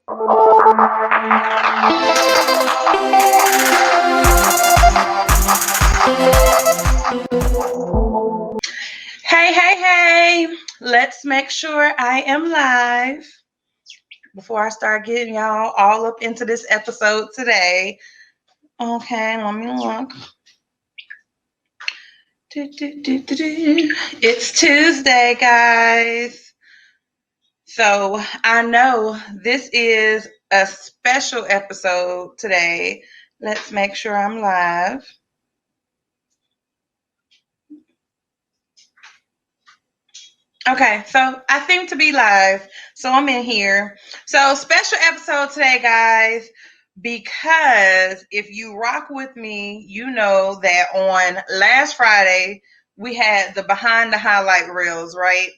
Hey, hey, hey. Let's make sure I am live before I start getting y'all all up into this episode today. Okay, let me look. It's Tuesday, guys. So I know this is a special episode today. Let's make sure I'm live. Okay, so I think to be live. So I'm in here. So special episode today, guys, because if you rock with me, you know that on last Friday we had the behind the highlight reels, right?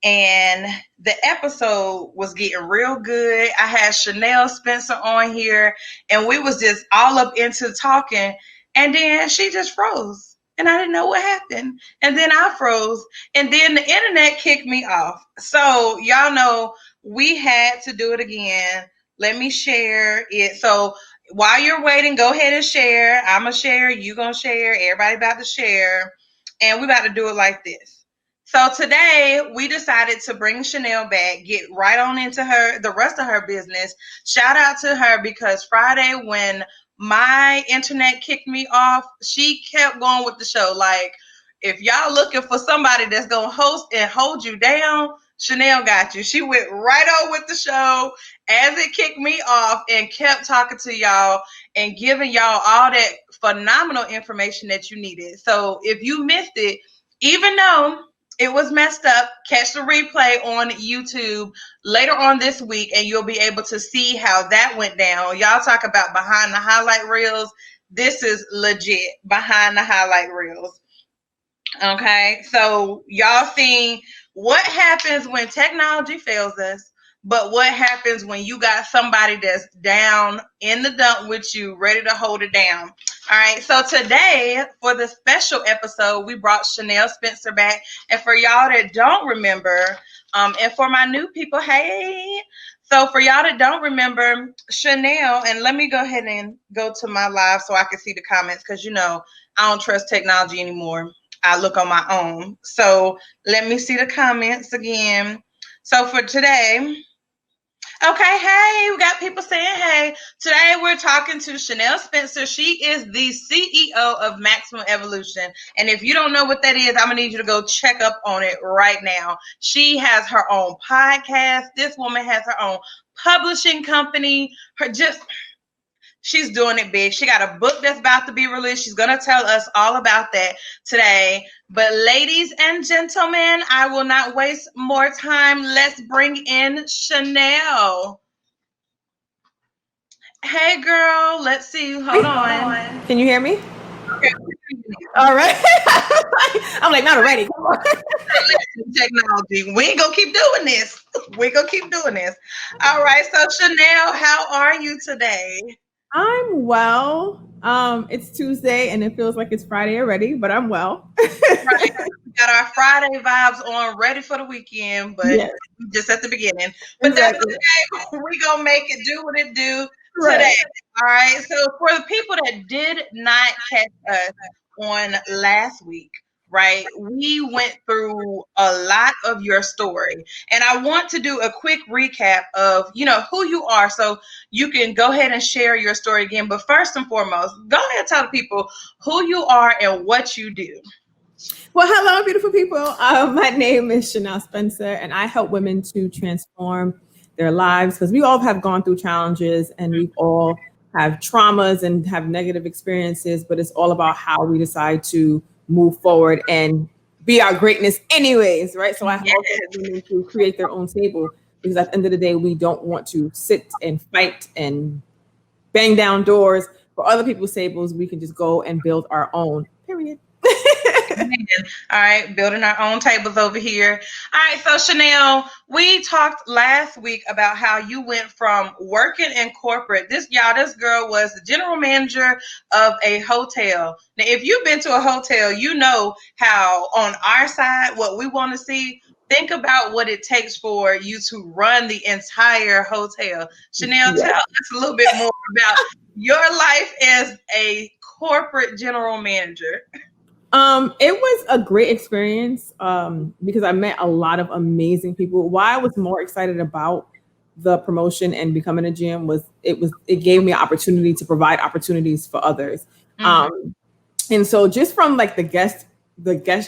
And the episode was getting real good. I had Chanel Spencer on here, and we was just all up into talking, and then she just froze. And I didn't know what happened. And then I froze. And then the internet kicked me off. So y'all know we had to do it again. Let me share it. So while you're waiting, go ahead and share. I'm going to share. You going to share. Everybody about to share. And we about to do it like this. So today we decided to bring Chanel back, get right on into the rest of her business. Shout out to her because Friday when my internet kicked me off, she kept going with the show. Like, if y'all looking for somebody that's going to host and hold you down, Chanel got you. She went right on with the show as it kicked me off and kept talking to y'all and giving y'all all that phenomenal information that you needed. So if you missed it, even though it was messed up, catch the replay on YouTube later on this week and you'll be able to see how that went down. Y'all talk about behind the highlight reels. This is legit behind the highlight reels. Okay, so y'all seen what happens when technology fails us, but what happens when you got somebody that's down in the dump with you, ready to hold it down. All right, so today for the special episode, we brought Chanel Spencer back. And for y'all that don't remember, and for my new people, hey. So for y'all that don't remember, Chanel, and let me go ahead and go to my live so I can see the comments because, you know, I don't trust technology anymore. I look on my own. So let me see the comments again. So for today, okay, hey, we got people saying hey. Today we're talking to Chanel Spencer. She is the CEO of Maximum Evolution. And if you don't know what that is, I'm going to need you to go check up on it right now. She has her own podcast. This woman has her own publishing company. She's doing it big. She got a book that's about to be released. She's going to tell us all about that today. But ladies and gentlemen, I will not waste more time. Let's bring in Chanel. Hey, girl. Let's see. Hold on. Can you hear me? Okay. All right. I'm like, not already. Technology. We ain't going to keep doing this. We're going to keep doing this. All right. So, Chanel, how are you today? I'm well. It's Tuesday and it feels like it's Friday already, but I'm well. Right. We got our Friday vibes on, ready for the weekend, but yes. just at the beginning. But exactly. That's okay. We're going to make it do what it do Right. today. All right. So for the people that did not catch us on last week, right, we went through a lot of your story. And I want to do a quick recap of, you know, who you are so you can go ahead and share your story again. But first and foremost, go ahead and tell the people who you are and what you do. Well, hello, beautiful people. My name is Chanel Spencer, and I help women to transform their lives because we all have gone through challenges and we all have traumas and have negative experiences, but it's all about how we decide to move forward and be our greatness anyways, right? So I also help women to create their own table because at the end of the day, we don't want to sit and fight and bang down doors for other people's tables. We can just go and build our own, period. All right, building our own tables over here. All right, so Chanel, we talked last week about how you went from working in corporate. This girl was the general manager of a hotel. Now, if you've been to a hotel, you know how on our side, what we want to see, think about what it takes for you to run the entire hotel. Chanel, tell us a little bit more about your life as a corporate general manager. It was a great experience because I met a lot of amazing people. Why I was more excited about the promotion and becoming a GM it gave me opportunity to provide opportunities for others. And so just from like the guest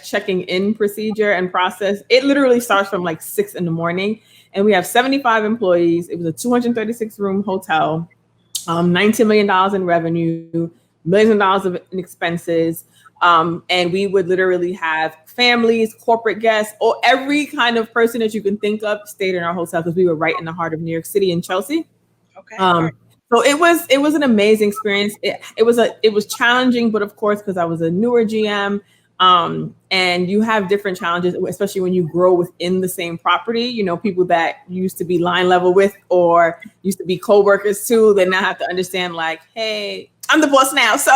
checking in procedure and process, it literally starts from like 6 a.m. and we have 75 employees. It was a 236 room hotel, $19 million in revenue, millions of dollars in expenses. And we would literally have families, corporate guests, or every kind of person that you can think of stayed in our hotel because we were right in the heart of New York City in Chelsea. Okay. So it was an amazing experience. It was challenging, but of course, because I was a newer GM, and you have different challenges, especially when you grow within the same property. You know, people that used to be line level with or used to be co-workers too, they now have to understand like, hey, I'm the boss now. So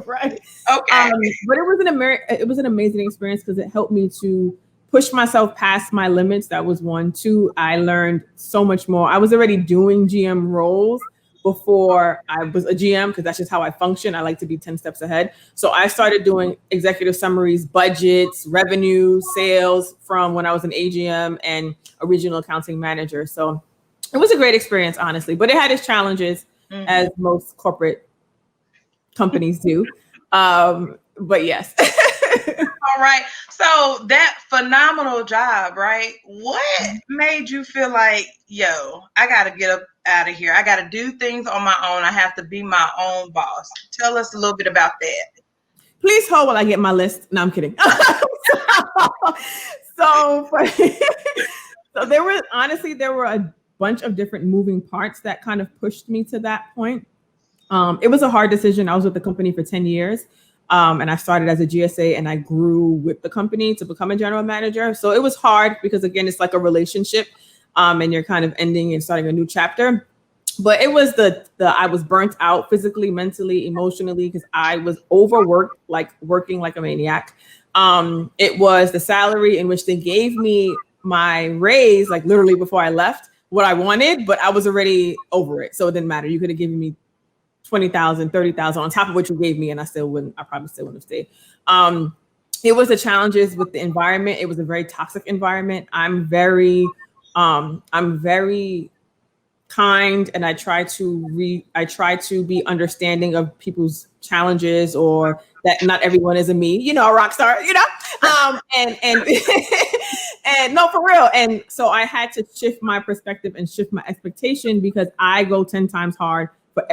right. Okay. But it was an amazing experience because it helped me to push myself past my limits. That was one. Two, I learned so much more. I was already doing GM roles before I was a GM because that's just how I function. I like to be 10 steps ahead. So I started doing executive summaries, budgets, revenue, sales from when I was an AGM and a regional accounting manager. So it was a great experience, honestly, but it had its challenges as most corporate companies do. But yes. All right. So that phenomenal job, right? What made you feel like, yo, I got to get up out of here. I got to do things on my own. I have to be my own boss. Tell us a little bit about that. Please hold while I get my list. No, I'm kidding. So there were a bunch of different moving parts that kind of pushed me to that point. It was a hard decision. I was with the company for 10 years. And I started as a GSA and I grew with the company to become a general manager. So it was hard because, again, it's like a relationship and you're kind of ending and starting a new chapter. But it was I was burnt out physically, mentally, emotionally, because I was overworked, like working like a maniac. It was the salary in which they gave me my raise, like literally before I left, what I wanted, but I was already over it. So it didn't matter. You could have given me 20,000, 30,000 on top of what you gave me, and I probably still wouldn't have stayed. It was the challenges with the environment. It was a very toxic environment. I'm very kind, and I try to be understanding of people's challenges, or that not everyone is a me, a rock star, and and no, for real. And so I had to shift my perspective and shift my expectation because I go 10 times hard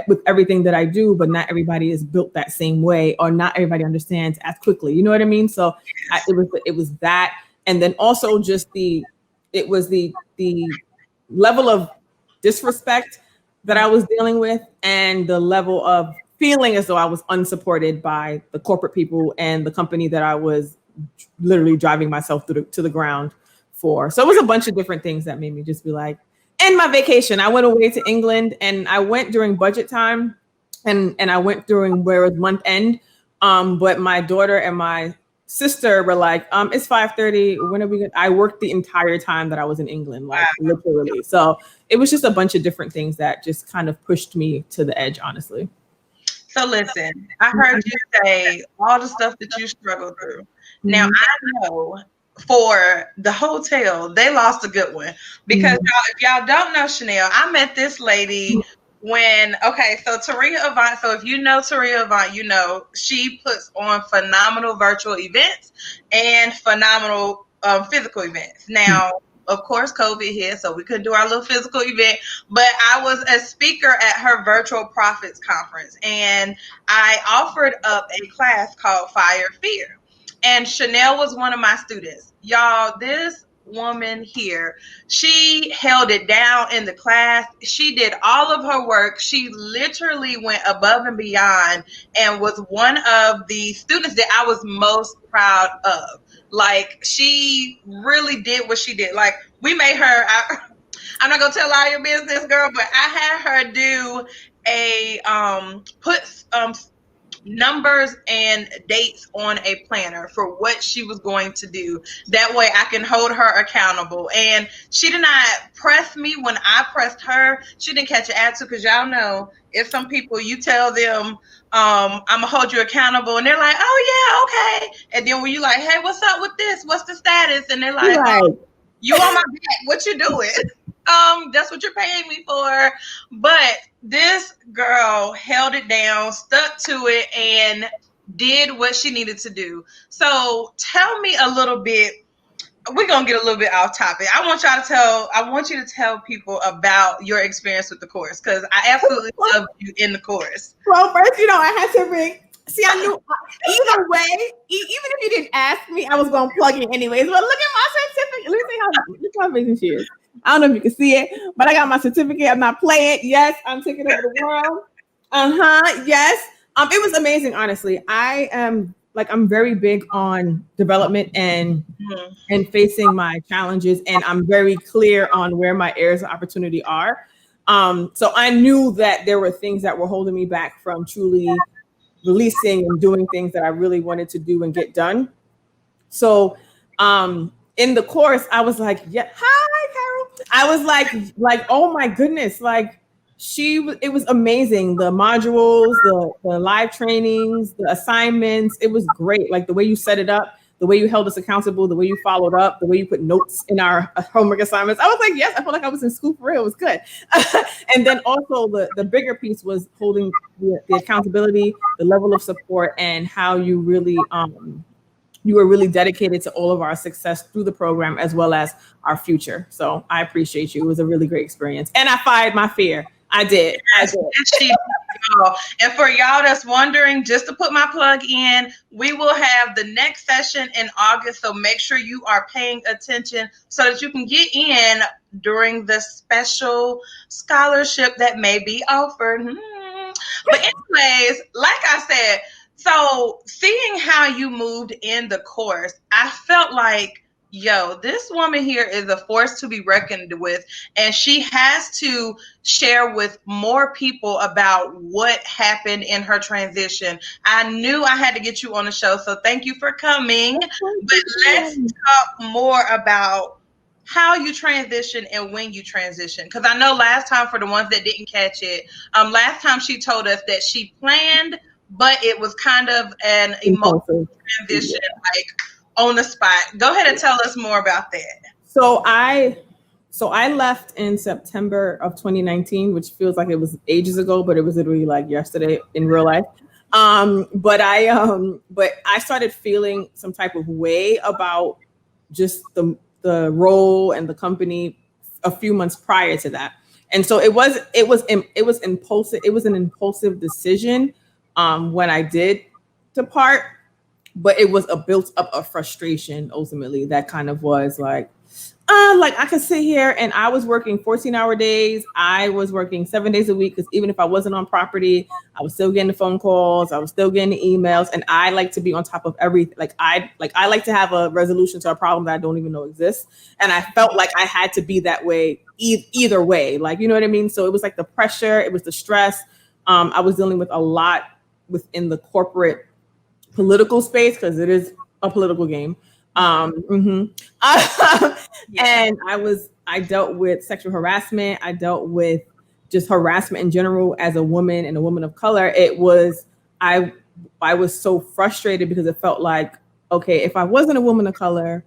with everything that I do, but not everybody is built that same way, or not everybody understands as quickly. You know what I mean? So it was that. And then also just the level of disrespect that I was dealing with, and the level of feeling as though I was unsupported by the corporate people and the company that I was literally driving myself to the ground for. So it was a bunch of different things that made me just be like, and my vacation, I went away to England, and I went during budget time, and I went during where it was month end. But my daughter and my sister were like, it's 5:30. When are we I worked the entire time that I was in England, like literally. So it was just a bunch of different things that just kind of pushed me to the edge, honestly. So listen, I heard you say all the stuff that you struggled through. Now I know for the hotel, they lost a good one because if y'all don't know Chanel, I met this lady so Taria Avant, so if you know Taria Avant, she puts on phenomenal virtual events and phenomenal physical events. Now, of course, COVID hit, so we couldn't do our little physical event, but I was a speaker at her Virtual Profits Conference, and I offered up a class called Fire Fear. And Chanel was one of my students. Y'all, this woman here, she held it down in the class. She did all of her work. She literally went above and beyond and was one of the students that I was most proud of. Like, she really did what she did. Like, we made her, I'm not going to tell all your business, girl, but I had her do numbers and dates on a planner for what she was going to do. That way I can hold her accountable. And she did not press me when I pressed her. She didn't catch an attitude, because y'all know if some people, you tell them, I'm gonna hold you accountable, and they're like, oh yeah, okay. And then when you like, hey, what's up with this? What's the status? And they're like, you on my back, what you doing? That's what you're paying me for. But this girl held it down, stuck to it, and did what she needed to do. So tell me a little bit. We're gonna get a little bit off topic. I want you to tell people about your experience with the course, because I absolutely love you in the course. Well, first, I had to bring. See, I knew either way, even if you didn't ask me, I was gonna plug in anyways. But look at my certificate. Let me see how amazing she is. I don't know if you can see it, but I got my certificate. I'm not playing. Yes, I'm taking over the world. Yes. It was amazing, honestly. I'm very big on development and facing my challenges, and I'm very clear on where my areas of opportunity are. So I knew that there were things that were holding me back from truly releasing and doing things that I really wanted to do and get done. So in the course, I was like, yeah, hi, Carol. I was like, oh my goodness, like it was amazing. The modules, the live trainings, the assignments, it was great. Like the way you set it up, the way you held us accountable, the way you followed up, the way you put notes in our homework assignments. I was like, yes, I felt like I was in school for real. It was good. And then also the bigger piece was holding the accountability, the level of support, and how you really you were really dedicated to all of our success through the program as well as our future. So I appreciate you. It was a really great experience. And I fired my fear. I did. And for y'all that's wondering, just to put my plug in, we will have the next session in August. So make sure you are paying attention so that you can get in during the special scholarship that may be offered. But anyways, like I said, so seeing how you moved in the course, I felt like, yo, this woman here is a force to be reckoned with, and she has to share with more people about what happened in her transition. I knew I had to get you on the show, so thank you for coming. But let's talk more about how you transition and when you transition, because I know last time, for the ones that didn't catch it, last time she told us that she planned, but it was kind of an emotional transition, like on the spot. Go ahead and tell us more about that. So I left in September of 2019, which feels like it was ages ago, but it was literally like yesterday in real life. But I started feeling some type of way about just the role and the company a few months prior to that. And so it was impulsive. It was an impulsive decision when I did depart, but it was a built up of frustration ultimately that kind of was like I could sit here, and I was working 14-hour days. I was working 7 days a week, because even if I wasn't on property, I was still getting the phone calls. I was still getting the emails, and I like to be on top of everything. I like to have a resolution to a problem that I don't even know exists. And I felt like I had to be that way either way. Like, you know what I mean? So it was like the pressure, it was the stress. I was dealing with a lot within the corporate political space, because it is a political game. And I dealt with sexual harassment. I dealt with just harassment in general as a woman and a woman of color. I was so frustrated because it felt like, okay, if I wasn't a woman of color,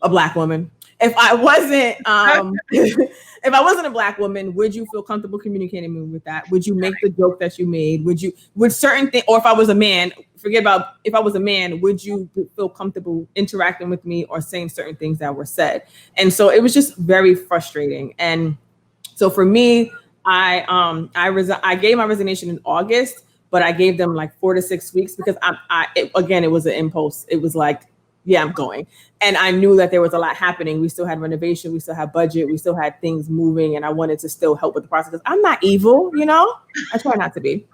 a Black woman, if I wasn't a Black woman, would you feel comfortable communicating with that? Would you make the joke that you made? Would certain things, or if I was a man, forget about if I was a man, would you feel comfortable interacting with me or saying certain things that were said? And so it was just very frustrating. And so for me, I gave my resignation in August, but I gave them like 4 to 6 weeks, because it was an impulse. It was like, yeah, I'm going. And I knew that there was a lot happening. We still had renovation. We still had budget. We still had things moving. And I wanted to still help with the process. I'm not evil, I try not to be.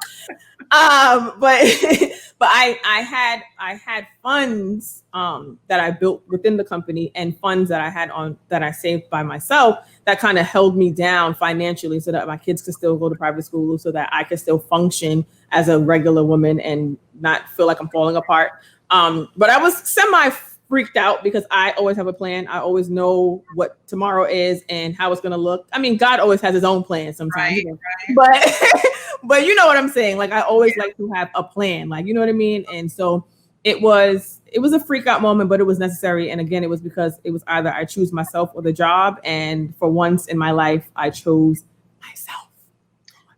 But But I had funds that I built within the company and funds that I had that I saved by myself that kind of held me down financially so that my kids could still go to private school, so that I could still function as a regular woman and not feel like I'm falling apart. But I was semi freaked out because I always have a plan. I always know what tomorrow is and how it's going to look. I mean, God always has his own plan sometimes, right. but you know what I'm saying? Like, I always like to have a plan, like, you know what I mean? And so it was a freak out moment, but it was necessary. And again, it was because it was either I choose myself or the job. And for once in my life, I chose myself.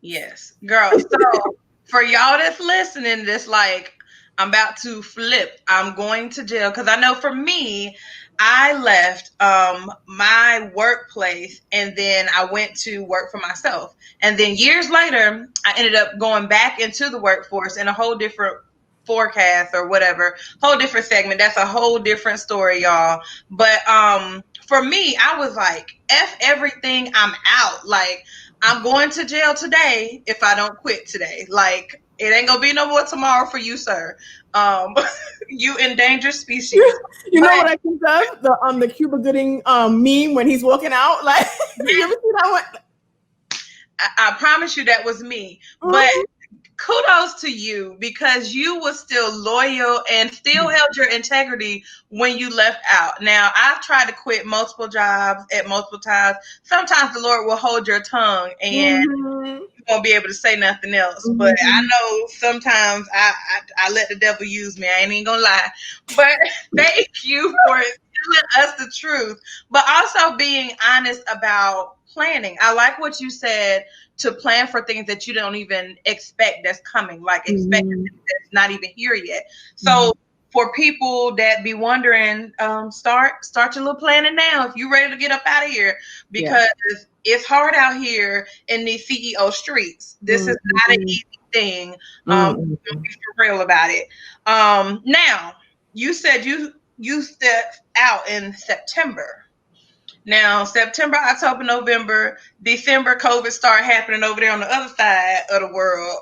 Yes, girl. So for y'all that's listening, this like, I'm about to flip. I'm going to jail. Because I know for me, I left my workplace and then I went to work for myself. And then years later, I ended up going back into the workforce in a whole different forecast or whatever, whole different segment. That's a whole different story, y'all. But for me, I was like, F everything, I'm out. Like, I'm going to jail today if I don't quit today. Like, it ain't gonna be no more tomorrow for you, sir. You endangered species. You know what I think of? The Cuba Gooding meme when he's walking out. Like, you ever see that one? I promise you that was me. Mm-hmm. But kudos to you because you were still loyal and still held your integrity when you left out. Now, I've tried to quit multiple jobs at multiple times. Sometimes the Lord will hold your tongue and you won't be able to say nothing else. But I know sometimes I let the devil use me. I ain't even gonna lie. But thank you for telling us the truth, but also being honest about planning. I like what you said, to plan for things that you don't even expect that's coming, like expect that's not even here yet. So for people that be wondering, start your little planning now if you're ready to get up out of here, because it's hard out here in these CEO streets. This is not an easy thing. Be for real about it. Now, you said you stepped out in September. Now, September, October, November, December, COVID started happening over there on the other side of the world.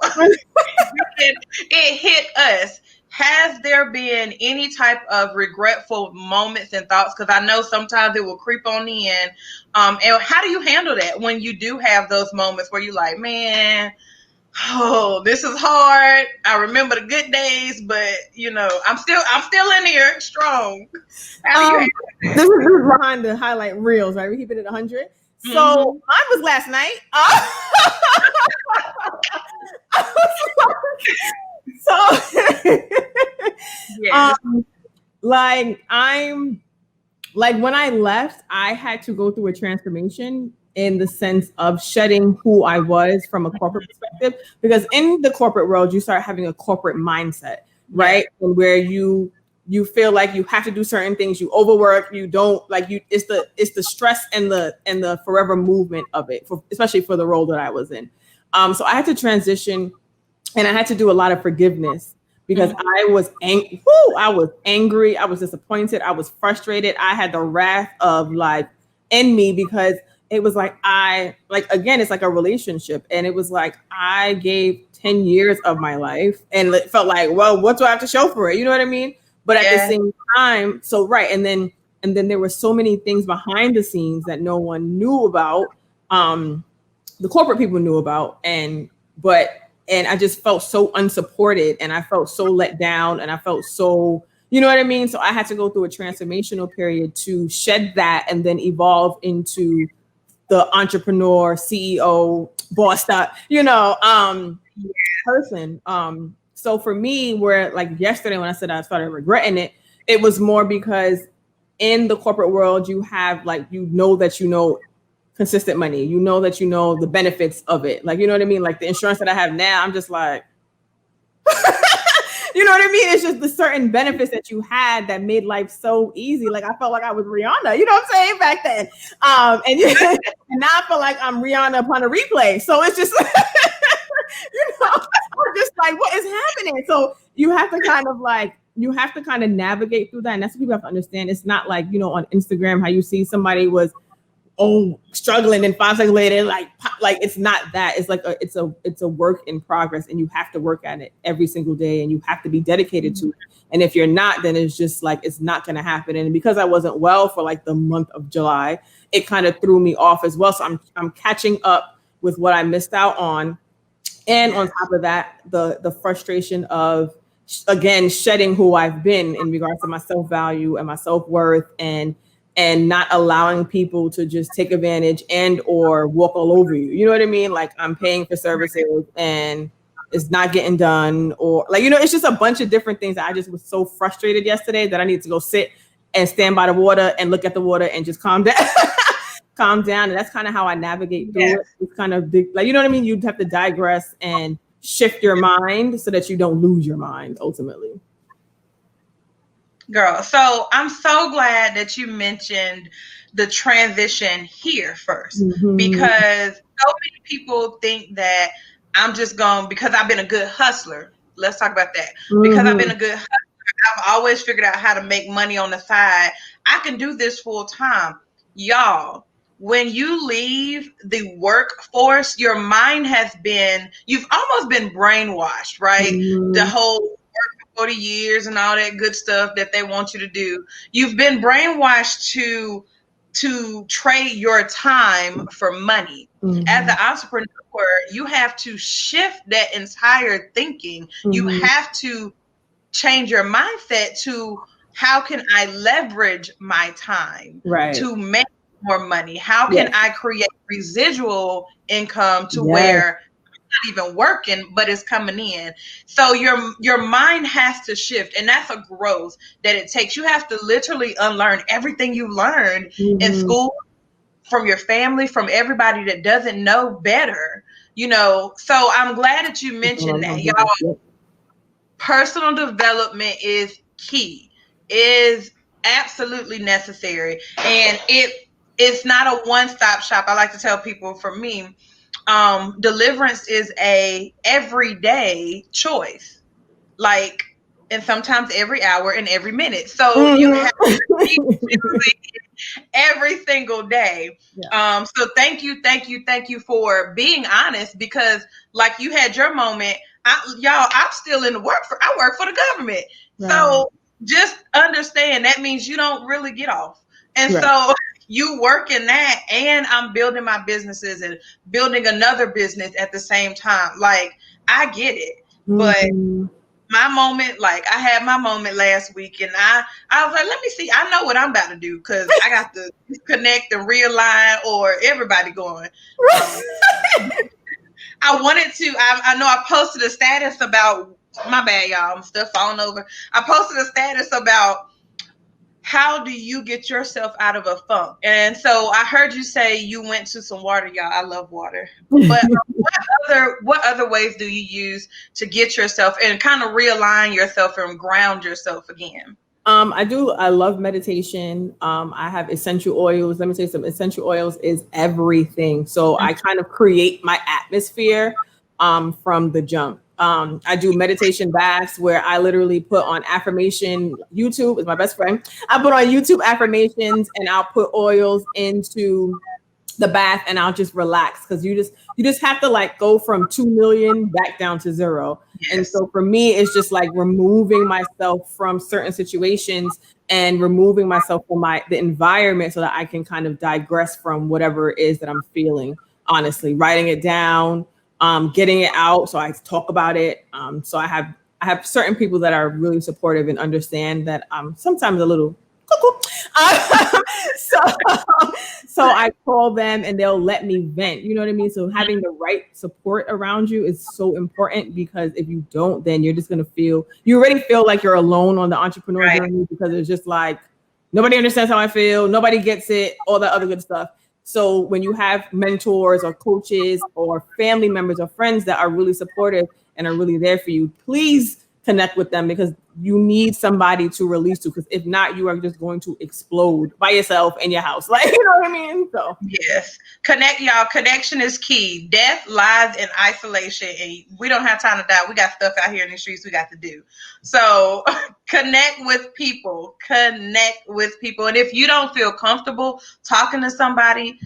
It hit us. Has there been any type of regretful moments and thoughts? Because I know sometimes it will creep on in. And how do you handle that when you do have those moments where you're like, man, oh, this is hard. I remember the good days, but you know, I'm still in here strong. This is behind the highlight reels, right? We keep it at 100. So mine was last night. Like when I left, I had to go through a transformation in the sense of shedding who I was from a corporate perspective, because in the corporate world, you start having a corporate mindset, right? And where you feel like you have to do certain things, you overwork, you don't like you. It's the stress and the forever movement of it, especially for the role that I was in. So I had to transition, and I had to do a lot of forgiveness because I was angry. I was angry. I was disappointed. I was frustrated. I had the wrath of like in me because it was like again, it's like a relationship, and it was like I gave 10 years of my life, and it felt like, well, what do I have to show for it? You know what I mean? But at the same time, so right, and then there were so many things behind the scenes that no one knew about. The corporate people knew about, and I just felt so unsupported, and I felt so let down, and I felt so, you know what I mean? So I had to go through a transformational period to shed that and then evolve into the entrepreneur, CEO, boss, person. So for me, where like yesterday when I said I started regretting it, it was more because in the corporate world, you have like, consistent money, that the benefits of it. Like, you know what I mean? Like the insurance that I have now, I'm just like, you know what I mean? It's just the certain benefits that you had that made life so easy. Like I felt like I was Rihanna, you know what I'm saying, back then. And now I feel like I'm Rihanna upon a replay. So it's just, I'm just like, what is happening? So you have to kind of navigate through that. And that's what people have to understand. It's not like, on Instagram, how you see somebody was struggling, and 5 seconds later, like it's not that. It's like it's a work in progress, and you have to work at it every single day, and you have to be dedicated to it. And if you're not, then it's just like it's not going to happen. And because I wasn't well for like the month of July, it kind of threw me off as well. So I'm catching up with what I missed out on, and on top of that, the frustration of again shedding who I've been in regards to my self-value and my self-worth, and not allowing people to just take advantage and or walk all over you. You know what I mean? Like I'm paying for services and it's not getting done, or like, it's just a bunch of different things that I just was so frustrated yesterday that I need to go sit and stand by the water and look at the water and just calm down. Calm down. And that's kind of how I navigate through it. It's kind of big, like, you know what I mean? You'd have to digress and shift your mind so that you don't lose your mind ultimately. Girl, so I'm so glad that you mentioned the transition here first, because so many people think that I'm just going, because I've been a good hustler. Let's talk about that. Because I've been a good hustler, I've always figured out how to make money on the side. I can do this full time. Y'all, when you leave the workforce, your mind you've almost been brainwashed, right? The whole 40 years and all that good stuff that they want you to do. You've been brainwashed to trade your time for money. As an entrepreneur, you have to shift that entire thinking. You have to change your mindset to how can I leverage my time to make more money? How can I create residual income to where not even working, but it's coming in? So your mind has to shift, and that's a growth that it takes. You have to literally unlearn everything you learned in school, from your family, from everybody that doesn't know better. So I'm glad that you mentioned that, y'all. Personal development is key, is absolutely necessary, and it's not a one-stop shop. I like to tell people, for me, deliverance is a everyday choice, like, and sometimes every hour and every minute. So you have to every single day. So thank you for being honest, because like you had your moment. I'm still in the I work for the government. So just understand that means you don't really get off. And so you work in that, and I'm building my businesses and building another business at the same time. Like, I get it. But my moment, like I had my moment last week, and I was like, let me see. I know what I'm about to do, because I got to connect and realign, or everybody going. I wanted to, I know I posted a status about, my bad, y'all, I'm still falling over. I posted a status about how do you get yourself out of a funk? And so I heard you say you went to some water, y'all. I love water. But what other ways do you use to get yourself and kind of realign yourself and ground yourself again? I love meditation. I have essential oils. Let me say some essential oils is everything. So I kind of create my atmosphere from the jump. I do meditation baths where I literally put on affirmation. YouTube is my best friend. I put on YouTube affirmations, and I'll put oils into the bath, and I'll just relax, because you just have to like go from 2 million back down to 0. And so for me, it's just like removing myself from certain situations and removing myself from the environment so that I can kind of digress from whatever it is that I'm feeling. Honestly, writing it down, getting it out, so I talk about it. So I have certain people that are really supportive and understand that I'm sometimes a little cuckoo. So I call them, and they'll let me vent. You know what I mean? So having the right support around you is so important, because if you don't, then you're just gonna you already feel like you're alone on the entrepreneur journey, because it's just like nobody understands how I feel, nobody gets it, all that other good stuff. So when you have mentors or coaches or family members or friends that are really supportive and are really there for you, please connect with them, because you need somebody to release to, because if not, you are just going to explode by yourself in your house. Like, you know what I mean? So yes, connect, y'all. Connection is key. Death lies in isolation, and we don't have time to die. We got stuff out here in the streets we got to do. So connect with people. Connect with people. And if you don't feel comfortable talking to somebody,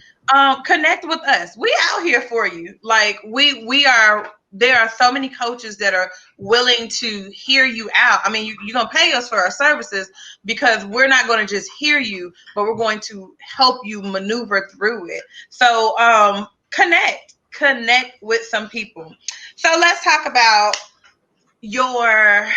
connect with us. We out here for you. Like we are. There are so many coaches that are willing to hear you out. I mean, you're going to pay us for our services, because we're not going to just hear you, but we're going to help you maneuver through it. So connect with some people. So let's talk about your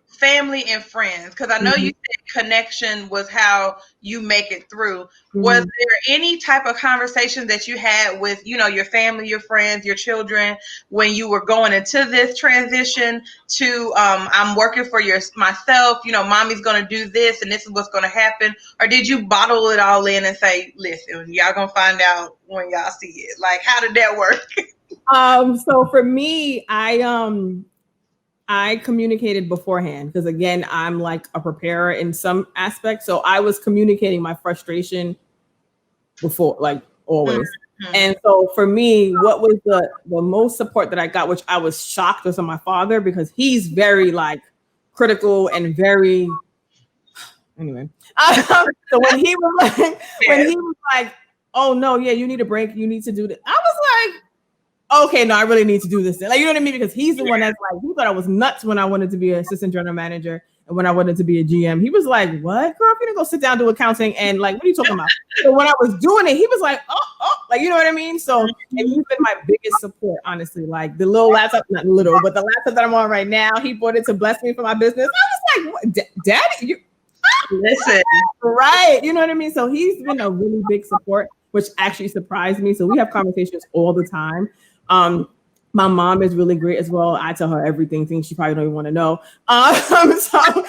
family and friends, because I know you said connection was how you make it through. Was there any type of conversation that you had with, your family, your friends, your children, when you were going into this transition to I'm working for myself, mommy's going to do this and this is what's going to happen? Or did you bottle it all in and say, listen, y'all going to find out when y'all see it? Like, how did that work? So for me, I communicated beforehand, because again, I'm like a preparer in some aspects. So I was communicating my frustration before, like always. And so for me, what was the most support that I got, which I was shocked, was on my father, because he's very like critical and very, anyway. So when he was like, oh no, yeah, you need a break. You need to do this. I was like, okay, no, I really need to do this. Like, you know what I mean? Because he's the one that's like, he thought I was nuts when I wanted to be an assistant general manager and when I wanted to be a GM. He was like, what, girl, if you didn't go sit down, do accounting, and like, what are you talking about? So when I was doing it, he was like, oh, like, you know what I mean? So, and he's been my biggest support, honestly. Like the little laptop, not little, but the laptop that I'm on right now, he bought it to bless me for my business. I was like, what, Daddy? You listen, right? You know what I mean? So he's been a really big support, which actually surprised me. So we have conversations all the time. My mom is really great as well. I tell her everything, things she probably don't even want to know. So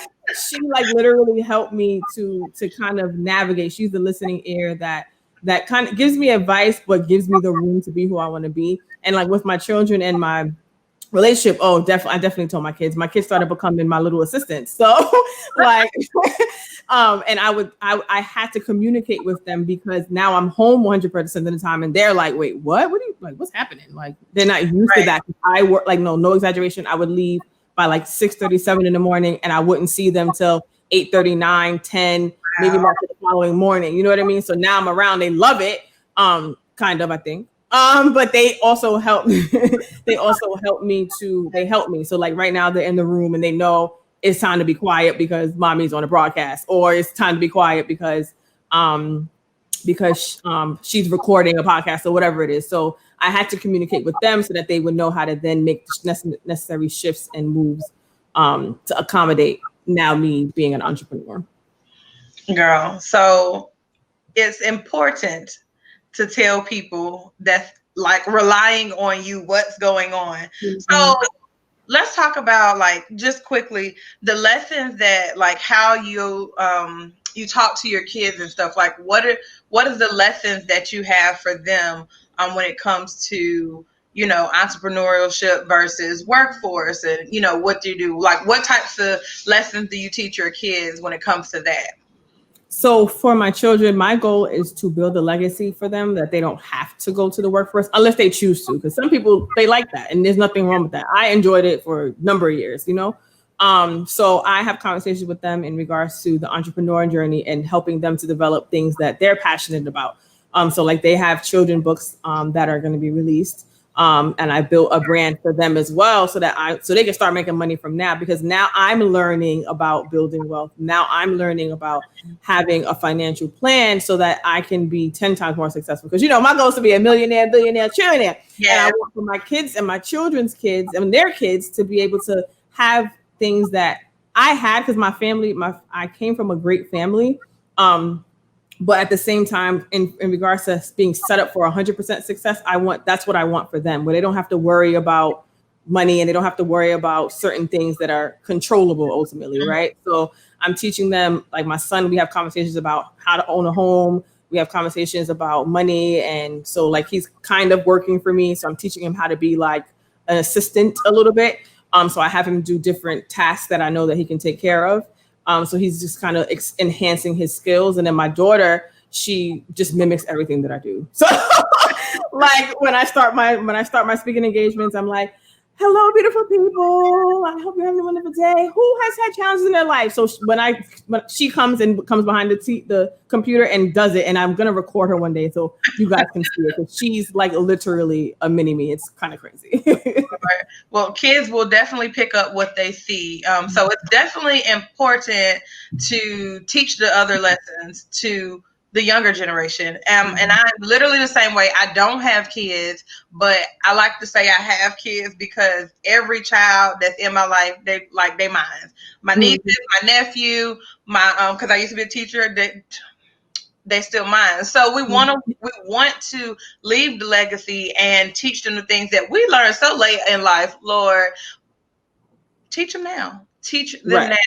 she like literally helped me to kind of navigate. She's the listening ear that kind of gives me advice, but gives me the room to be who I want to be. And like with my children and my relationship, I definitely told my kids. My kids started becoming my little assistants. So like, and I had to communicate with them, because now I'm home 100% of the time, and they're like, wait, what? What are you like? What's happening? Like, they're not used to that. I work like no exaggeration. I would leave by like 6:37 in the morning, and I wouldn't see them till 8:39, 10, maybe more the following morning. You know what I mean? So now I'm around. They love it. Kind of, I think. But they also help me. They help me. So like right now they're in the room and they know it's time to be quiet because mommy's on a broadcast, or it's time to be quiet because she's recording a podcast or whatever it is. So I had to communicate with them so that they would know how to then make the necessary shifts and moves to accommodate now me being an entrepreneur. Girl, so it's important to tell people that's like relying on you what's going on. So let's talk about, like, just quickly, the lessons that, like, how you you talk to your kids and stuff. Like, what is the lessons that you have for them when it comes to, entrepreneurship versus workforce, and what do you do? Like, what types of lessons do you teach your kids when it comes to that? So for my children, my goal is to build a legacy for them that they don't have to go to the workforce unless they choose to, because some people, they like that, and there's nothing wrong with that. I enjoyed it for a number of years, So I have conversations with them in regards to the entrepreneur journey and helping them to develop things that they're passionate about. So like they have children books that are going to be released. And I built a brand for them as well, so they can start making money from now, because now I'm learning about building wealth. Now I'm learning about having a financial plan so that I can be 10 times more successful. Because, my goal is to be a millionaire, billionaire, trillionaire. Yeah. And I want for my kids and my children's kids and their kids to be able to have things that I had, because my family, I came from a great family. But at the same time, in regards to being set up for 100% success, that's what I want for them, where they don't have to worry about money and they don't have to worry about certain things that are controllable ultimately, right? So I'm teaching them, like my son, we have conversations about how to own a home. We have conversations about money. And so like he's kind of working for me. So I'm teaching him how to be like an assistant a little bit. So I have him do different tasks that I know that he can take care of. So he's just kind of enhancing his skills. And then my daughter, she just mimics everything that I do. So like when I start my speaking engagements, I'm like, hello, beautiful people. I hope you're having a wonderful day. Who has had challenges in their life? So when she comes behind the computer and does it, and I'm going to record her one day so you guys can see it. Because she's like literally a mini me. It's kind of crazy. Well, kids will definitely pick up what they see. So it's definitely important to teach the other lessons to the younger generation. And I'm literally the same way. I don't have kids, but I like to say I have kids because every child that's in my life, they mine. My nieces, my nephew, because I used to be a teacher, they still mine. So we want to leave the legacy and teach them the things that we learned so late in life. Lord, teach them now. Teach them now.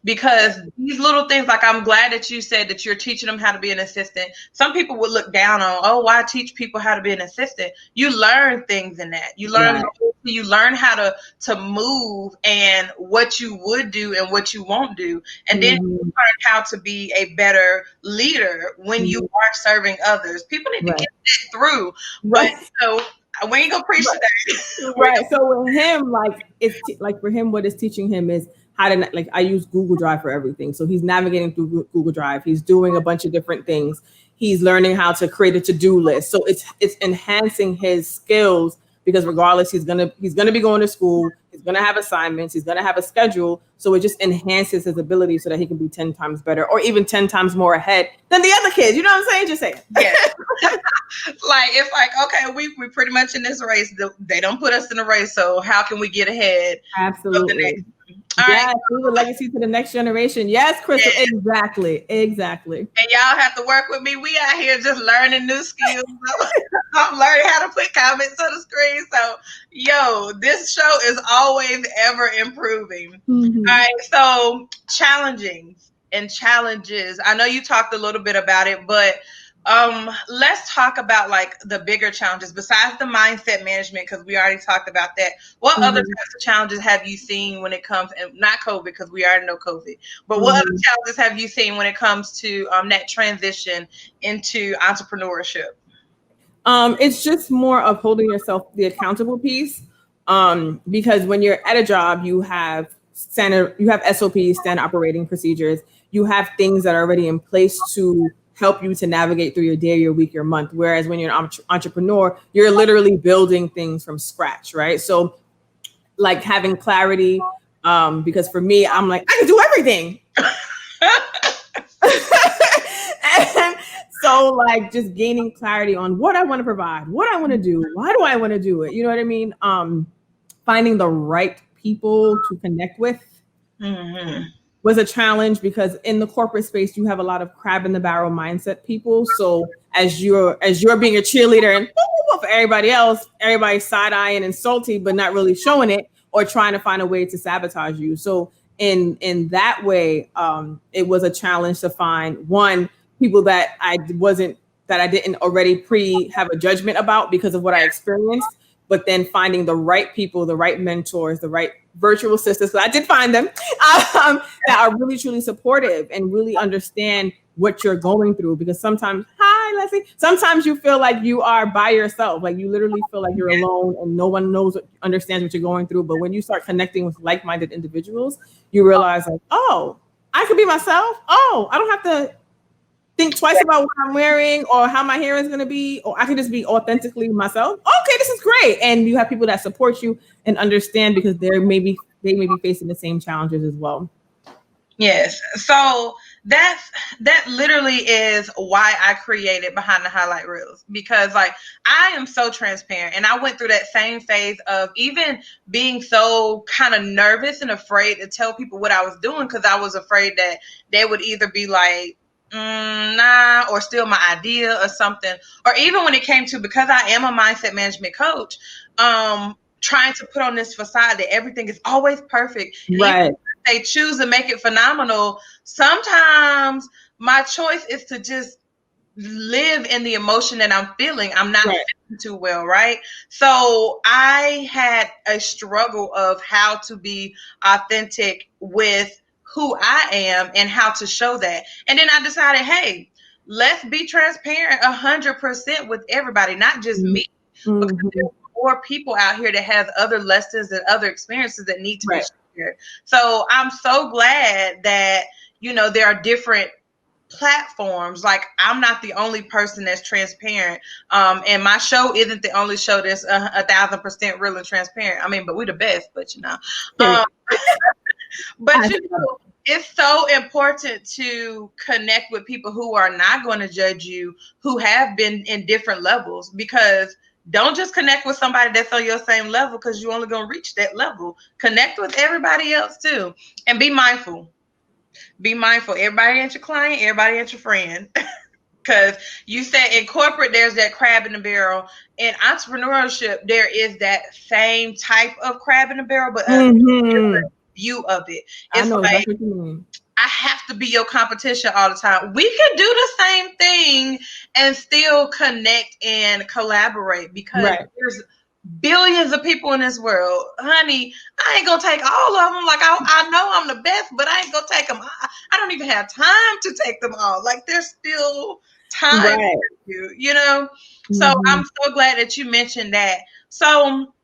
Because these little things, like I'm glad that you said that you're teaching them how to be an assistant. Some people would look down on, oh, why teach people how to be an assistant? You learn things in that. You learn how to move and what you would do and what you won't do. And then you learn how to be a better leader when you are serving others. People need to get that through. But so we ain't gonna preach today. Right. So with him, like it's like for him, what is teaching him is how to, like, I use Google Drive for everything. So he's navigating through Google Drive. He's doing a bunch of different things. He's learning how to create a to-do list. So it's enhancing his skills because regardless, he's gonna be going to school. He's gonna have assignments. He's gonna have a schedule. So it just enhances his ability so that he can be 10 times better or even 10 times more ahead than the other kids. You know what I'm saying? Just saying. Yeah. Like it's like, okay, we pretty much in this race. They don't put us in a race. So how can we get ahead? Absolutely. Yes, leave a legacy to the next generation. Yes, Crystal. Yes. Exactly. And y'all have to work with me. We out here just learning new skills. I'm learning how to put comments on the screen. So, this show is always ever improving. All right. So, challenges. I know you talked a little bit about it, but let's talk about like the bigger challenges besides the mindset management, because we already talked about that. What other types of challenges have you seen when it comes, and not COVID, because we already know COVID, but what other challenges have you seen when it comes to that transition into entrepreneurship? It's just more of holding yourself the accountable piece. Because when you're at a job, you have SOPs, standard operating procedures, you have things that are already in place to help you to navigate through your day, your week, your month. Whereas when you're an entrepreneur, you're literally building things from scratch, right? So like having clarity, because for me, I'm like, I can do everything. And so like just gaining clarity on what I want to provide, what I want to do, why do I want to do it? You know what I mean? Finding the right people to connect with. Was a challenge because in the corporate space, you have a lot of crab in the barrel mindset people. So as you're being a cheerleader and for everybody else, everybody's side-eyeing and salty, but not really showing it or trying to find a way to sabotage you. So in that way, it was a challenge to find people that I didn't already have a judgment about because of what I experienced, but then finding the right people, the right mentors, the right virtual sisters, because I did find them, that are really, truly supportive and really understand what you're going through. Because sometimes, hi, Leslie, sometimes you feel like you are by yourself. Like you literally feel like you're alone and no one understands what you're going through. But when you start connecting with like-minded individuals, you realize like, oh, I could be myself. Oh, I don't have to think twice about what I'm wearing or how my hair is going to be, or I can just be authentically myself. Okay, this is great. And you have people that support you and understand because they may be facing the same challenges as well. Yes. So that literally is why I created Behind the Highlight Reels, because like I am so transparent and I went through that same phase of even being so kind of nervous and afraid to tell people what I was doing, because I was afraid that they would either be like, nah, or steal my idea or something. Or even when it came to, because I am a mindset management coach, trying to put on this facade that everything is always perfect. Right. Even if they choose to make it phenomenal, sometimes my choice is to just live in the emotion that I'm feeling. I'm not Right. feeling too well, right? So I had a struggle of how to be authentic with who I am and how to show that. And then I decided, hey, let's be transparent 100% with everybody, not just me, because Mm-hmm. there's more people out here that have other lessons and other experiences that need to Right. be shared. So I'm so glad that, you know, there are different platforms. Like, I'm not the only person that's transparent, and my show isn't the only show that's 1,000% real and transparent. I mean, but we're the best. But but you know, it's so important to connect with people who are not going to judge you, who have been in different levels, because don't just connect with somebody that's on your same level, because you're only going to reach that level. Connect with everybody else too, and be mindful. Be mindful. Everybody ain't your client. Everybody ain't your friend. Because you said in corporate, there's that crab in the barrel. In entrepreneurship, there is that same type of crab in the barrel, but a different view of it. I It's know like, exactly what you mean. I have to be your competition all the time. We can do the same thing and still connect and collaborate, because Right. there's billions of people in this world. Honey, I ain't gonna take all of them. Like, I know I'm the best, but I ain't gonna take them. I don't even have time to take them all. Like, there's still time Right. for you know? So I'm so glad that you mentioned that. So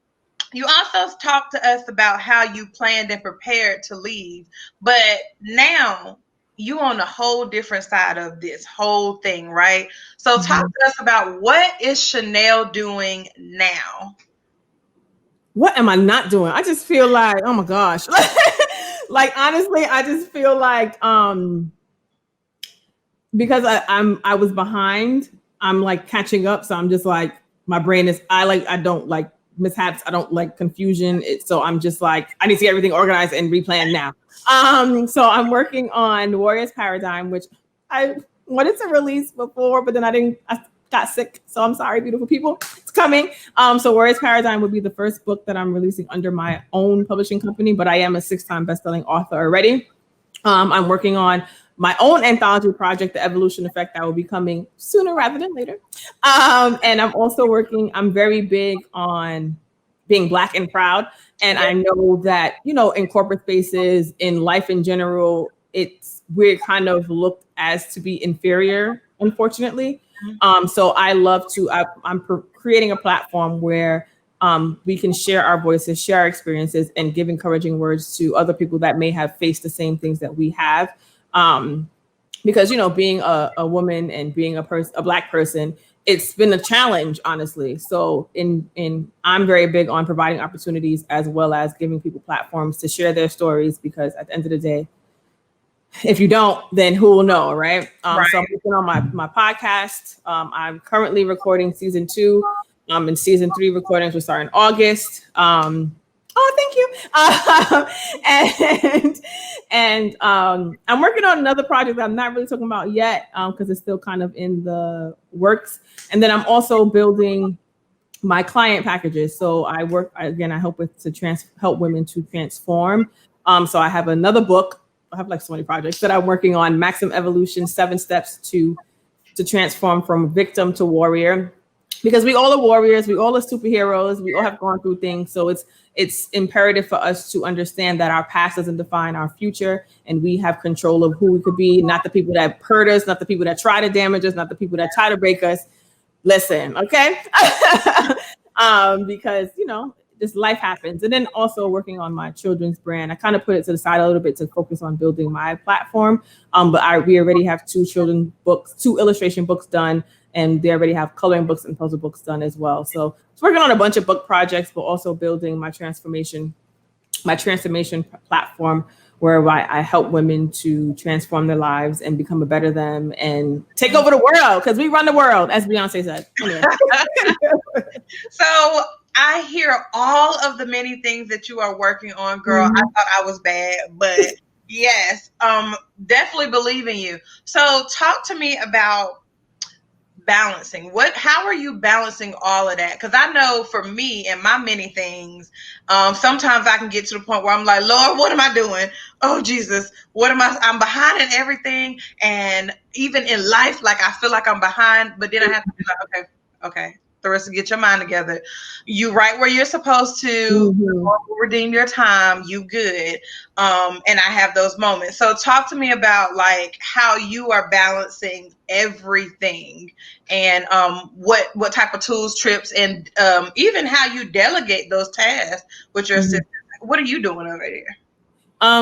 you also talked to us about how you planned and prepared to leave, but now you on a whole different side of this whole thing, right? So talk to us about, what is Chanel doing now? What am I not doing? I just feel like, oh my gosh. Like, honestly, I just feel like because I was behind, I'm like catching up. So I'm just like, my brain is, I don't like mishaps. I don't like confusion. So I'm just like, I need to get everything organized and replan now. So I'm working on Warriors Paradigm, which I wanted to release before, but then I got sick. So I'm sorry, beautiful people. It's coming. So Warriors Paradigm would be the first book that I'm releasing under my own publishing company, but I am a 6-time bestselling author already. I'm working on my own anthology project, The Evolution Effect, that will be coming sooner rather than later. And I'm very big on being Black and proud. And I know that, you know, in corporate spaces, in life in general, we're kind of looked as to be inferior, unfortunately. So I love to, I'm creating a platform where we can share our voices, share our experiences, and give encouraging words to other people that may have faced the same things that we have. Because, you know, being a woman and being a Black person, it's been a challenge, honestly. So I'm very big on providing opportunities as well as giving people platforms to share their stories, because at the end of the day, if you don't, then who will know, right? So I'm working on my podcast. I'm currently recording season 2. And season 3 recordings will start in August. Thank you. And I'm working on another project that I'm not really talking about yet, because it's still kind of in the works. And then I'm also building my client packages. So I help help women to transform. So I have another book. I have like so many projects that I'm working on. Maximum Evolution: 7 Steps to Transform from Victim to Warrior. Because we all are warriors, we all are superheroes, we all have gone through things. So it's imperative for us to understand that our past doesn't define our future, and we have control of who we could be, not the people that hurt us, not the people that try to damage us, not the people that try to break us. Listen, okay? Because, you know, this life happens. And then also working on my children's brand. I kind of put it to the side a little bit to focus on building my platform. But we already have 2 children books, 2 illustration books done. And they already have coloring books and puzzle books done as well. So it's working on a bunch of book projects, but also building my transformation platform, where I help women to transform their lives and become a better them and take over the world, because we run the world, as Beyonce said. Anyway. So I hear all of the many things that you are working on, girl. I thought I was bad, but yes, definitely believe in you. So talk to me about balancing? How are you balancing all of that? Because I know for me and my many things, sometimes I can get to the point where I'm like, Lord, what am I doing? Oh Jesus, what am I? I'm behind in everything, and even in life, like I feel like I'm behind, but then I have to be like, okay, Theresa, get your mind together. You right where you're supposed to. Redeem your time. You good. And I have those moments. So talk to me about like how you are balancing everything, and what type of tools, trips, and even how you delegate those tasks with your assistant. What are you doing over there?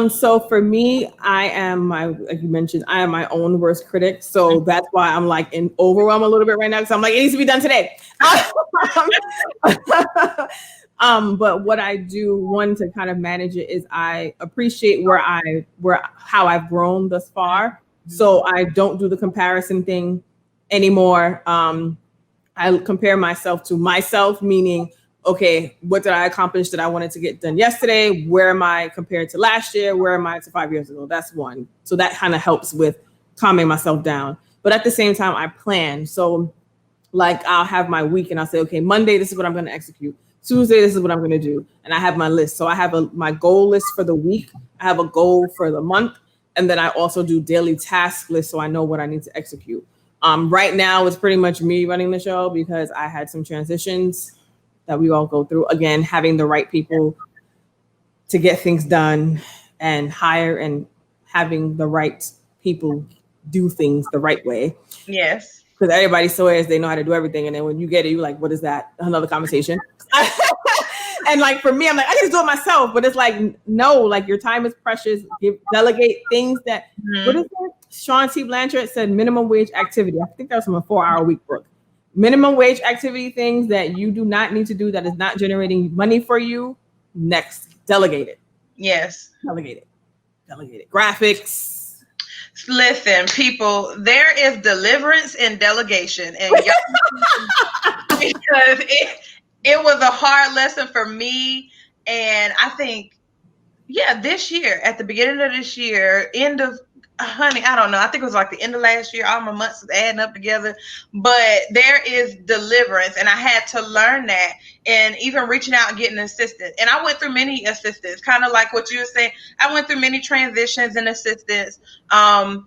So for me, like you mentioned, I am my own worst critic. So that's why I'm like in overwhelm a little bit right now. Cause I'm like, it needs to be done today. But what I do, one, to kind of manage it, is I appreciate how I've grown thus far. So I don't do the comparison thing anymore. I compare myself to myself, meaning, okay, what did I accomplish that I wanted to get done yesterday? Where am I compared to last year? Where am I to 5 years ago? That's one. So that kind of helps with calming myself down. But at the same time, I plan. So like I'll have my week and I'll say, okay, Monday, this is what I'm going to execute. Tuesday, this is what I'm going to do. And I have my list. So I have my goal list for the week. I have a goal for the month. And then I also do daily task lists so I know what I need to execute. Right now, it's pretty much me running the show because I had some transitions that we all go through. Again, having the right people to get things done and hire, and having the right people do things the right way. Yes. Because everybody swears they know how to do everything. And then when you get it, you're like, what is that? Another conversation. And like, for me, I'm like, I just do it myself. But it's like, no, like your time is precious. Delegate things that, what is that? Sean T. Blanchard said minimum wage activity. I think that was from a 4-hour week book. Minimum wage activity, things that you do not need to do, that is not generating money for you. Next, delegate it. Yes. Delegate it. Graphics. Listen, people, there is deliverance in delegation. And because it was a hard lesson for me. And I think, this year, at the beginning of this year, I don't know. I think it was like the end of last year. All my months is adding up together. But there is deliverance. And I had to learn that. And even reaching out and getting an assistant. And I went through many assistants, kind of like what you were saying. I went through many transitions and assistants. And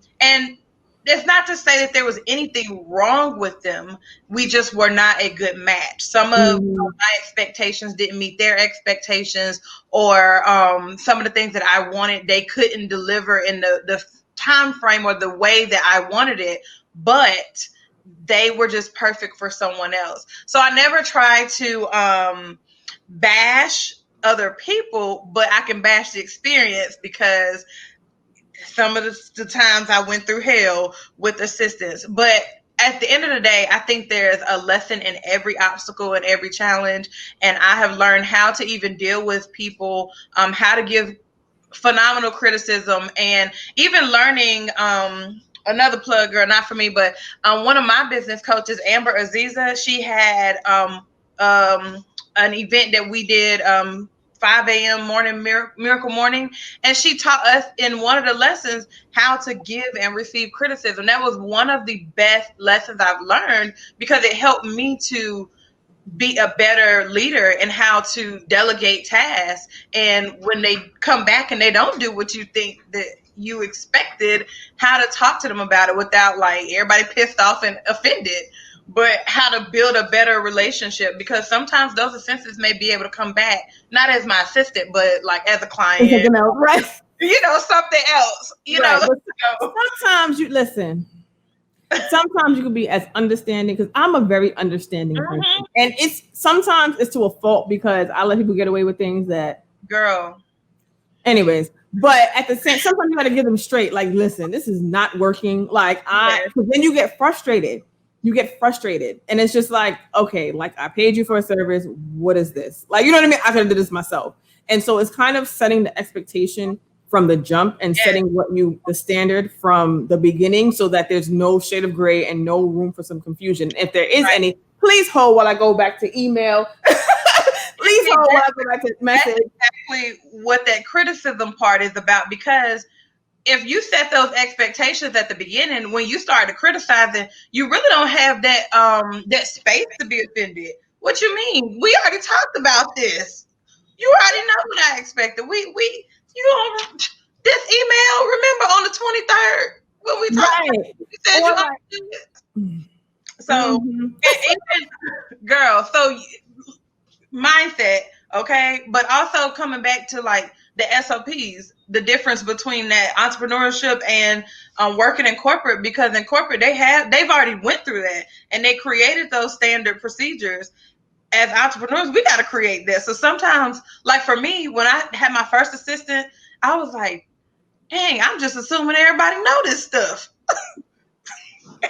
it's not to say that there was anything wrong with them. We just were not a good match. Some of my expectations didn't meet their expectations, or some of the things that I wanted, they couldn't deliver in the time frame or the way that I wanted it, but they were just perfect for someone else. So I never try to bash other people, but I can bash the experience, because some of the times I went through hell with assistance. But at the end of the day, I think there's a lesson in every obstacle and every challenge. And I have learned how to even deal with people, how to give phenomenal criticism, and even learning another plug, girl, not for me, but one of my business coaches, Amber Aziza, she had an event that we did, 5 a.m. morning, miracle morning, and she taught us in one of the lessons how to give and receive criticism. That was one of the best lessons I've learned, because it helped me to be a better leader and how to delegate tasks. And when they come back and they don't do what you think that you expected, how to talk to them about it without like everybody pissed off and offended, but how to build a better relationship, because sometimes those assistants may be able to come back, not as my assistant, but like as a client, right? Something else, right. Sometimes you listen. Sometimes you can be as understanding, because I'm a very understanding person, and sometimes it's to a fault, because I let people get away with things that, girl. Anyways, but at the same, sometimes you got to give them straight. Like, listen, this is not working. Like, because then you get frustrated. And it's just like, okay, like I paid you for a service. What is this? Like, you know what I mean? I could have did this myself. And so it's kind of setting the expectation from the jump, and setting the standard from the beginning, so that there's no shade of gray and no room for some confusion. If there is any, please hold while I go back to email. Please hold while I go back to message. That's exactly what that criticism part is about, because if you set those expectations at the beginning, when you start to criticize it, you really don't have that space to be offended. What you mean? We already talked about this. You already know what I expected. You don't this email, remember on the 23rd when we talked Right. you said Or you like, understood it. So mhm. even girl, so mindset, okay, but also coming back to like the SOPs, the difference between that entrepreneurship and working in corporate, because in corporate they've already went through that and they created those standard procedures. As entrepreneurs, we got to create this. So sometimes, like for me, when I had my first assistant, I was like, dang, I'm just assuming everybody know this stuff.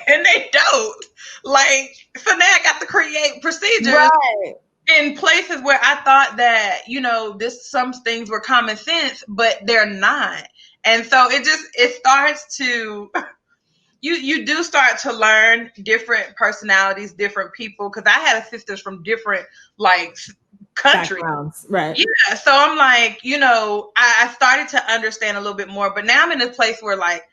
And they don't. Like, so now I got to create procedures Right. in places where I thought that, some things were common sense, but they're not. And so it starts to you do start to learn different personalities, different people, because I had assistants from different like countries. Backgrounds. Right. Yeah. So I'm like, I started to understand a little bit more, but now I'm in a place where like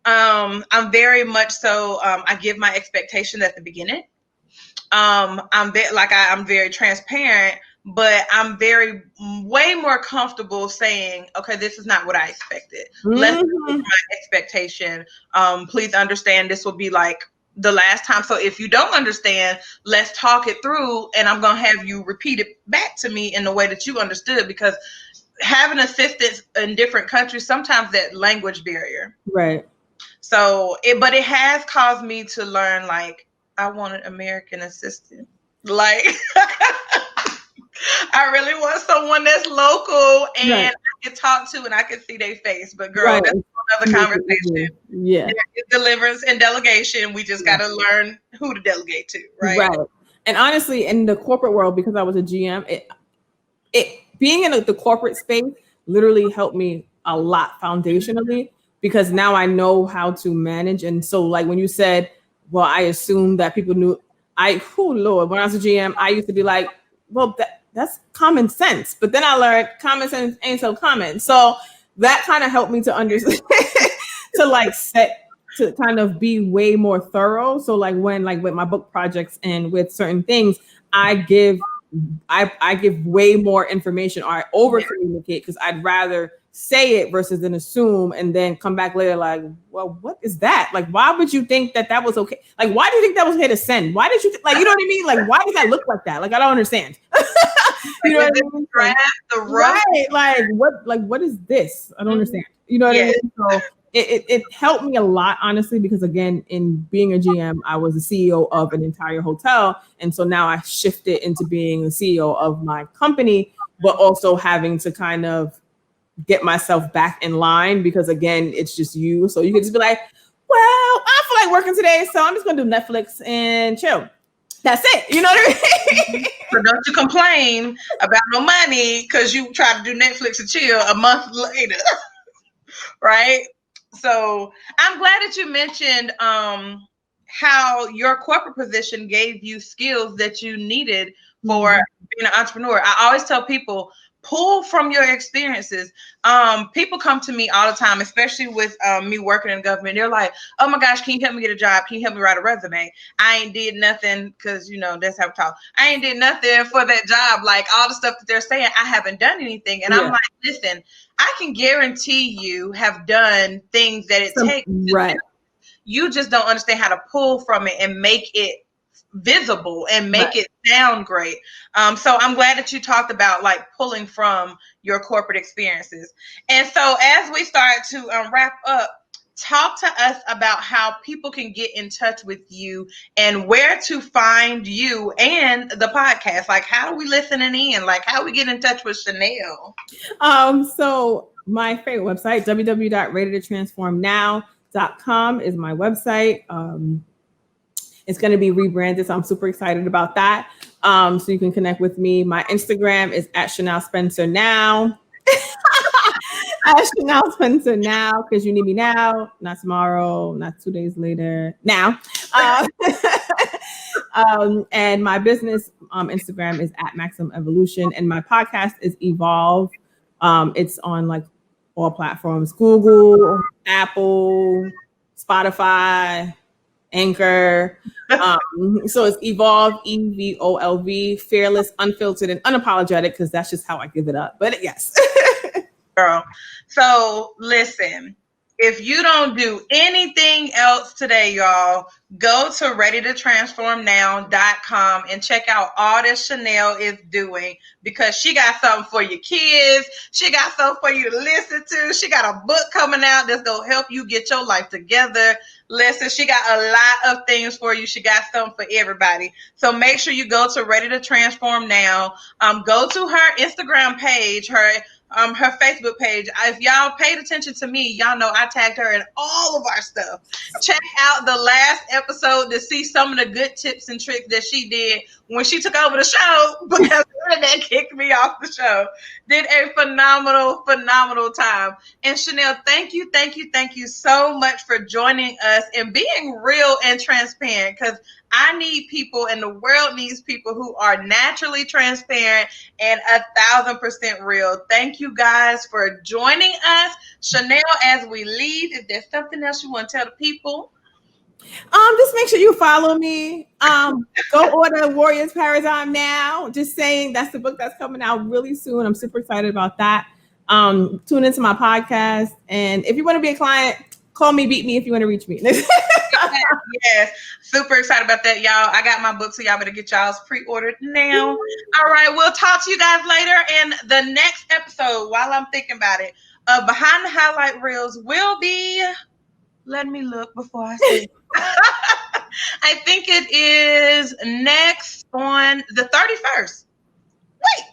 I'm very much so I give my expectation at the beginning. I'm very transparent, but I'm very way more comfortable saying, okay, this is not what I expected. Let's my expectation. Please understand this will be like the last time. So if you don't understand, let's talk it through, and I'm gonna have you repeat it back to me in the way that you understood, because having assistants in different countries, sometimes that language barrier. Right. So but it has caused me to learn, like, I want an American assistant. Like, I really want someone that's local and Right. I can talk to and I can see their face. But girl, Right. that's another conversation. Yeah. There is deliverance and delegation. We just got to learn who to delegate to, right? Right. And honestly, in the corporate world, because I was a GM, it being in the corporate space literally helped me a lot foundationally, because now I know how to manage. And so, like when you said, well, I assumed that people knew. Lord, when I was a GM, I used to be like, well, that's common sense. But then I learned common sense ain't so common. So that kind of helped me to understand, to kind of be way more thorough. So like with my book projects and with certain things, I give way more information, or I over communicate, because I'd rather say it versus than assume and then come back later like, well, what is that? Like, why would you think that was okay? Like, why do you think that was okay to send? Why did you like, you know what I mean? Like, why does that look like that? Like, I don't understand. You know what I mean? Right. What is this? I don't understand. You know what I mean? So it helped me a lot, honestly, because again, in being a GM, I was the CEO of an entire hotel. And so now I shifted into being the CEO of my company, but also having to kind of get myself back in line, because again, it's just you. So you can just be like, well, I feel like working today, so I'm just gonna do Netflix and chill. That's it. You know what I mean? So don't you complain about no money because you try to do Netflix and chill a month later. Right? So I'm glad that you mentioned how your corporate position gave you skills that you needed for being an entrepreneur. I always tell people, pull from your experiences. People come to me all the time, especially with me working in government. They're like, oh my gosh, can you help me get a job? Can you help me write a resume? I ain't did nothing, because that's how we talk. I ain't did nothing for that job. Like all the stuff that they're saying, I haven't done anything. And I'm like, listen, I can guarantee you have done things that it takes. Right. You just don't understand how to pull from it and make it visible and make it sound great. So I'm glad that you talked about like pulling from your corporate experiences. And so as we start to wrap up, talk to us about how people can get in touch with you and where to find you and the podcast. Like, how are we listening in? Like, how we get in touch with Chanel? So my favorite website, www.readytotransformnow.com, is my website. It's going to be rebranded, so I'm super excited about that. So you can connect with me. My Instagram is @ChanelSpencerNow. @ChanelSpencerNow, because you need me now, not tomorrow, not 2 days later. Now. And my business Instagram is @MaximumEvolution, and my podcast is Evolve. It's on like all platforms: Google, Apple, Spotify, Anchor. So it's Evolve, EVOLV, fearless, unfiltered, and unapologetic, because that's just how I give it up. But yes. Girl. So listen, if you don't do anything else today, y'all, go to readytotransformnow.com and check out all that Chanel is doing, because she got something for your kids. She got something for you to listen to. She got a book coming out that's going to help you get your life together. Listen, she got a lot of things for you. She got something for everybody. So make sure you go to Ready to Transform Now. Go to her Instagram page, her Facebook page. If y'all paid attention to me, y'all know I tagged her in all of our stuff. Check out the last episode to see some of the good tips and tricks that she did when she took over the show, because the internet kicked me off the show. Did a phenomenal time. And Chanel, thank you so much for joining us and being real and transparent, because I need people, and the world needs people who are naturally transparent and 1,000% real. Thank you guys for joining us. Chanel, as we leave, if there's something else you want to tell the people. Just make sure you follow me. Go order Warriors Paradigm now. Just saying, that's the book that's coming out really soon. I'm super excited about that. Tune into my podcast. And if you want to be a client, call me, beat me if you want to reach me. Yes, super excited about that, y'all. I got my book, so y'all better get y'all's pre-ordered now. All right, we'll talk to you guys later. And the next episode, while I'm thinking about it, Behind the Highlight Reels will be, let me look before I say it. I think it is next on the 31st. Wait,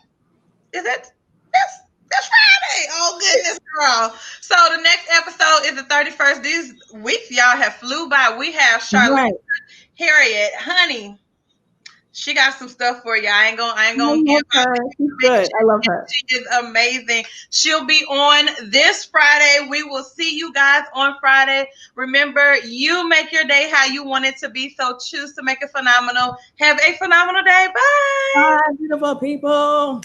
is that, that's Friday. Oh, goodness, girl. So the next episode is the 31st. These weeks, y'all, have flew by. We have Charlotte, Harriet, honey. She got some stuff for you. I ain't gonna give her. She's good. I love her. She is amazing. She'll be on this Friday. We will see you guys on Friday. Remember, you make your day how you want it to be. So choose to make it phenomenal. Have a phenomenal day. Bye. Bye, beautiful people.